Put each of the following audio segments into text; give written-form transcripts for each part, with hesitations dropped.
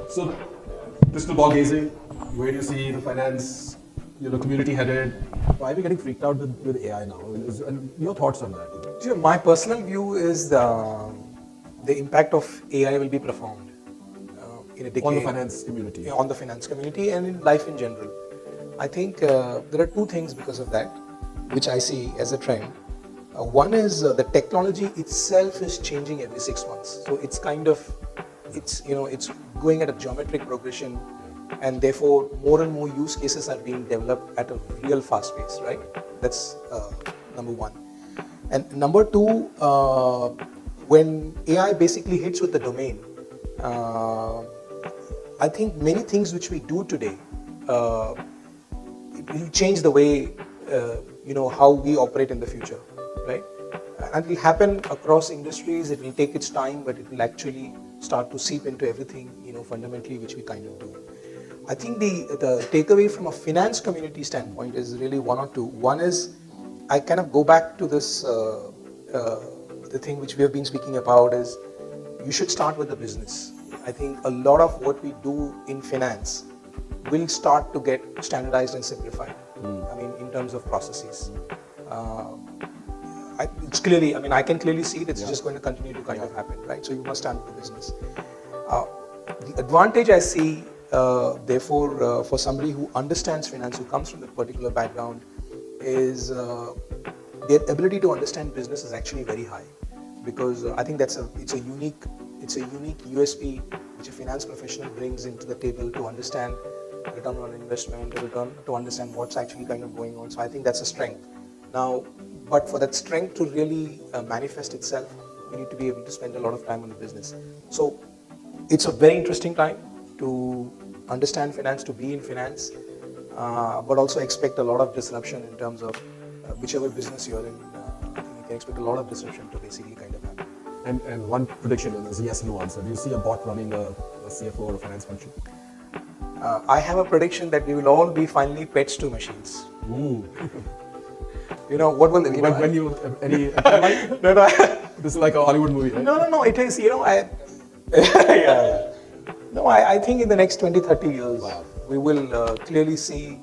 So, crystal ball gazing, where do you see the finance, community headed? Why are we getting freaked out with AI now? And your thoughts on that? So my personal view is the impact of AI will be profound in a decade. On the finance community. Yeah, on the finance community and in life in general. I think there are two things because of that, which I see as a trend. One is the technology itself is changing every 6 months. So it's it's going at a geometric progression, and therefore more and more use cases are being developed at a real fast pace, right? That's number one. And number two, when AI basically hits with the domain, I think many things which we do today, it will change the way, how we operate in the future, right? And it will happen across industries, it will take its time, but it will actually start to seep into everything, fundamentally, which we kind of do. I think the takeaway from a finance community standpoint is really one or two. One is, I kind of go back to this, the thing which we have been speaking about is, you should start with the business. I think a lot of what we do in finance will start to get standardized and simplified. I mean, in terms of processes. It's clearly, I can clearly see it, it's just going to continue to kind of happen, right? So you must start with the business. The advantage I see, therefore, for somebody who understands finance, who comes from a particular background, is their ability to understand business is actually very high, because I think it's a unique USP which a finance professional brings into the table to understand return on investment, to understand what's actually kind of going on. So I think that's a strength. Now, but for that strength to really manifest itself, we need to be able to spend a lot of time on the business. So it's a very interesting time to understand finance, to be in finance, but also expect a lot of disruption in terms of whichever business you're in. I think you can expect a lot of disruption to basically kind of happen. And one prediction is yes, no answer. Do you see a bot running a CFO or a finance function? I have a prediction that we will all be finally pets to machines. Ooh. What will when you any no, this is like a Hollywood movie, right? No, it is, I think in the next 20-30 years, we will clearly see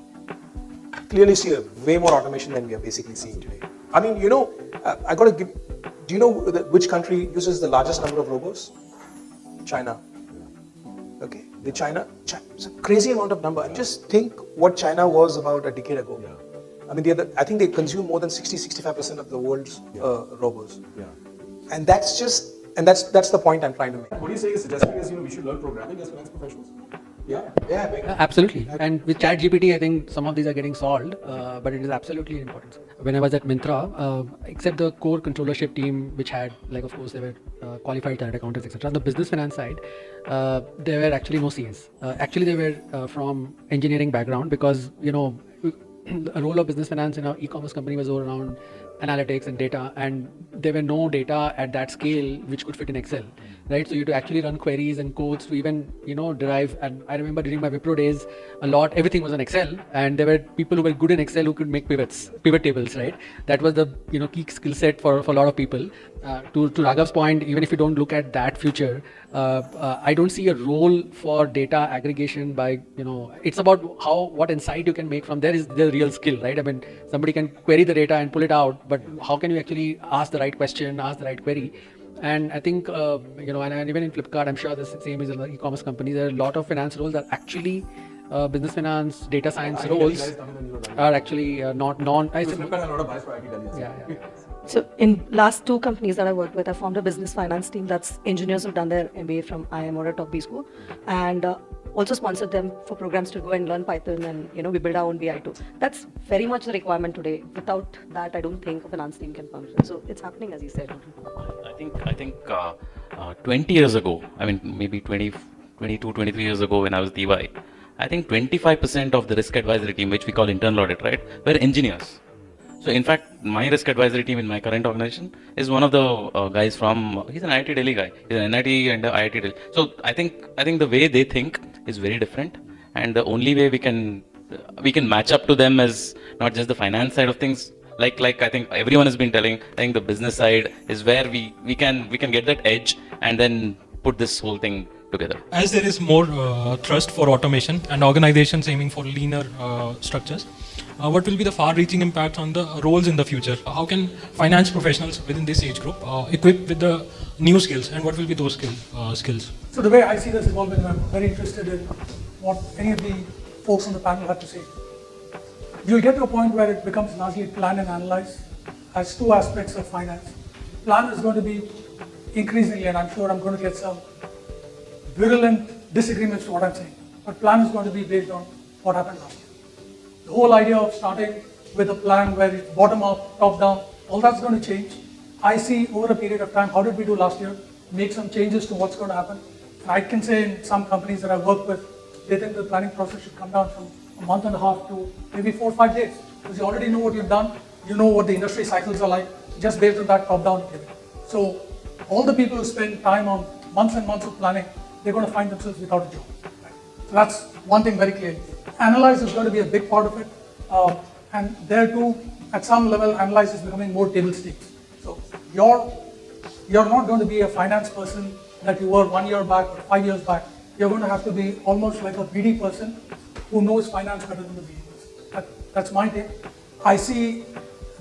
a way more automation than we are basically seeing today. I mean, I got to give, do you know which country uses the largest number of robots? China. Okay, China, it's a crazy amount of number. Just think what China was about a decade ago. Yeah. I mean, I think they consume more than 60-65% of the world's robots. Yeah. And that's the point I'm trying to make. What do you say is suggesting is, we should learn programming as finance professionals? Yeah. Absolutely. And with ChatGPT, I think some of these are getting solved, but it is absolutely important. When I was at Myntra, except the core controllership team, which had, of course, they were qualified chartered accountants, etc. On the business finance side, there were actually no CAs. Actually, they were from engineering background, because, a role of business finance in our e-commerce company was all around analytics and data, and there were no data at that scale which could fit in Excel, right? So you had to actually run queries and codes to even, derive. And I remember during my Wipro days, everything was on Excel, and there were people who were good in Excel who could make pivot tables, right? That was the, key skill set for a lot of people. To Raghav's point, even if you don't look at that future, I don't see a role for data aggregation by, it's about what insight you can make from there is the real skill, right? I mean, somebody can query the data and pull it out, but how can you actually ask the right question, ask the right query? And I think, and even in Flipkart, I'm sure the same is in the e-commerce companies, there are a lot of finance roles that actually business finance, data science roles are actually not non. Flipkart has a lot of bias for IT Delhi. Yeah. So in last two companies that I worked with, I formed a business finance team that's engineers who've done their MBA from IIM or a top B school, and also sponsored them for programs to go and learn Python, and we build our own BI too. That's very much the requirement today. Without that, I don't think a finance team can function. So it's happening, as you said. I think 20 years ago, maybe 22, 23 years ago when I was DY, I think 25% of the risk advisory team, which we call internal audit, right, were engineers. So in fact, my risk advisory team in my current organization is one of the guys from, he's an IIT Delhi guy. He's an NIT and IIT Delhi. So I think the way they think is very different, and the only way we can match up to them is not just the finance side of things. Like I think everyone has been telling, I think the business side is where we can get that edge and then put this whole thing together. As there is more thrust for automation and organizations aiming for leaner structures, what will be the far-reaching impact on the roles in the future? How can finance professionals within this age group equip with the new skills, and what will be those skills? So the way I see this evolving, I'm very interested in what any of the folks on the panel have to say. You'll get to a point where it becomes largely plan and analyze as two aspects of finance. Plan is going to be increasingly, and I'm sure I'm going to get some virulent disagreements to what I'm saying, but plan is going to be based on what happened last year. The whole idea of starting with a plan where it's bottom up, top down, all that's going to change. I see over a period of time, how did we do last year, make some changes to what's going to happen. I can say in some companies that I work with, they think the planning process should come down from a month and a half to maybe 4 or 5 days, because you already know what you've done, you know what the industry cycles are like, just based on that top down. So all the people who spend time on months and months of planning, they're going to find themselves without a job. Right? So that's one thing very clear. Analyze is going to be a big part of it, and there too, at some level, analyze is becoming more table stakes. So you're not going to be a finance person that you were 1 year back or 5 years back. You're going to have to be almost like a BD person who knows finance better than the BD person. That's my take. I see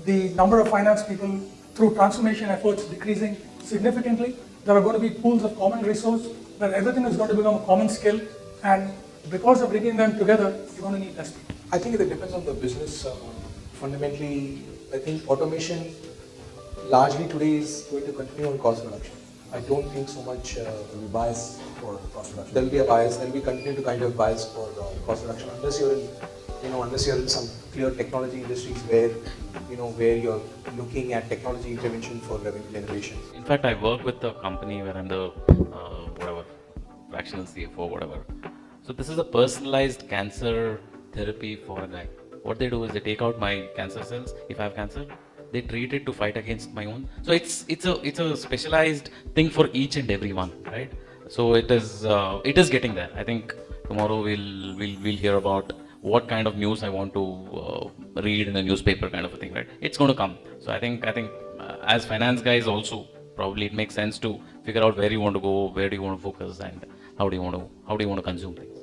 the number of finance people through transformation efforts decreasing significantly. There are going to be pools of common resource where everything is going to become a common skill, and because of bringing them together, you're going to need less people. I think it depends on the business. Fundamentally, I think automation largely today is going to continue on cost reduction. I don't think so much There will be bias for cost reduction. there will be a bias. There will be continue to kind of bias for cost reduction unless you're in, unless you're in some clear technology industries where, where you're looking at technology intervention for revenue generation. In fact, I work with a company where I'm the fractional CFO, whatever. So this is a personalized cancer therapy for a guy. What they do is they take out my cancer cells if I have cancer. They treat it to fight against my own. So it's a specialized thing for each and every one, right? So it is getting there. I think tomorrow we'll hear about what kind of news I want to read in a newspaper, kind of a thing, right? It's going to come. So I think as finance guys also, probably it makes sense to figure out where you want to go, where do you want to focus, and how do you want to consume things.